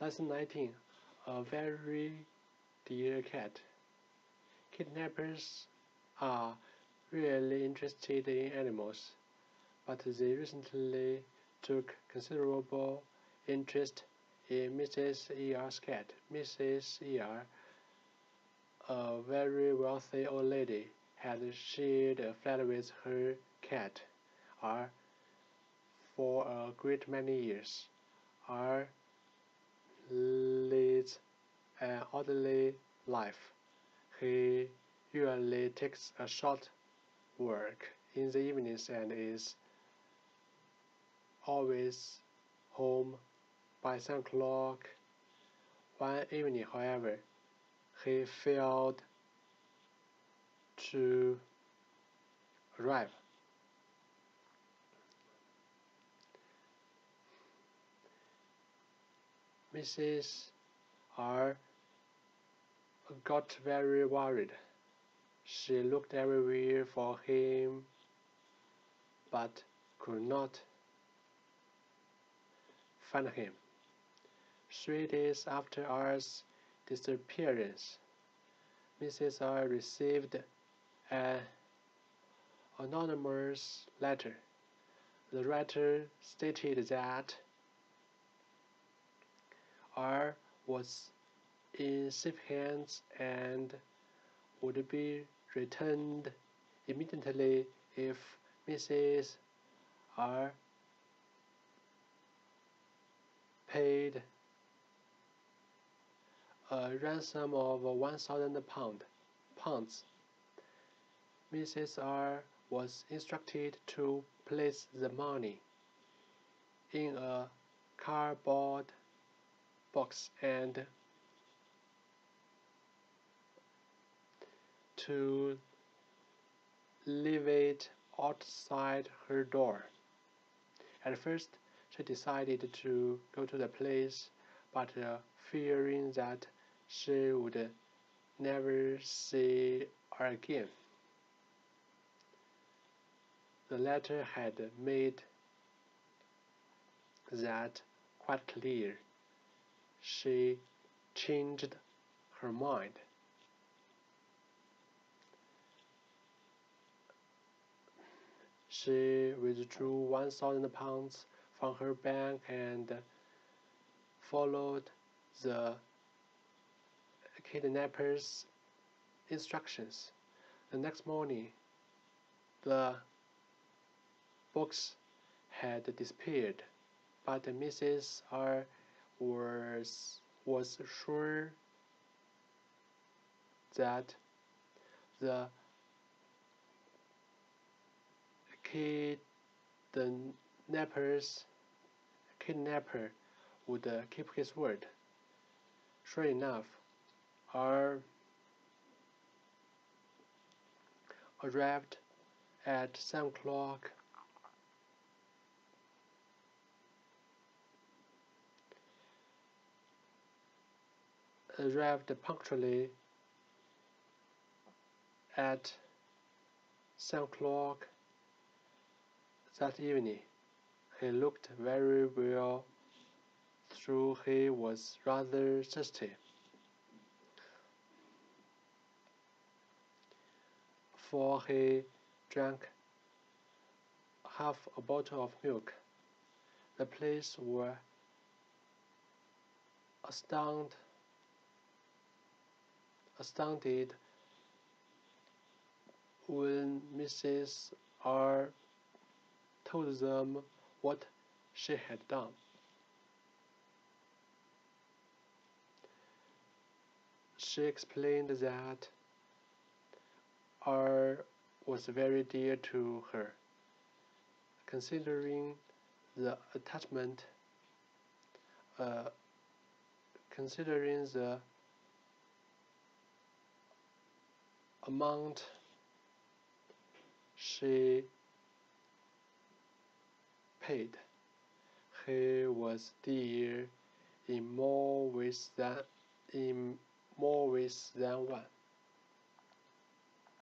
Lesson 19. A very dear cat. Kidnappers are really interested in animals, but they recently took considerable interest in Mrs. E.R.'s cat. Mrs. E.R., a very wealthy old lady, had shared a flat with her cat R for a great many years. R leads an orderly life. He usually takes a short walk in the evenings and is always home by 7 o'clock. One evening, however, he failed to arrive. Mrs. R got very worried. She looked everywhere for him, but could not find him. 3 days after R's disappearance, Mrs. R received an anonymous letter. The writer stated that R was in safe hands and would be returned immediately if Mrs. R paid a ransom of 1,000 pounds. Mrs. R was instructed to place the money in a cardboard box and to leave it outside her door. At first, she decided to go to the place, but fearing that she would never see her again. The letter had made that quite clear. She changed her mind. She withdrew 1,000 pounds from her bank and followed the kidnapper's instructions. The next morning, the box had disappeared, but Mrs. R was sure that the kidnapper would keep his word. Sure enough, R arrived at 7 o'clock. Arrived punctually at 7 o'clock that evening. He looked very well, though he was rather thirsty, for he drank half a bottle of milk. The police were astounded when Mrs. R told them what she had done. She explained that R was very dear to her, considering the attachment, considering the amount she paid. He was dear in more ways than one.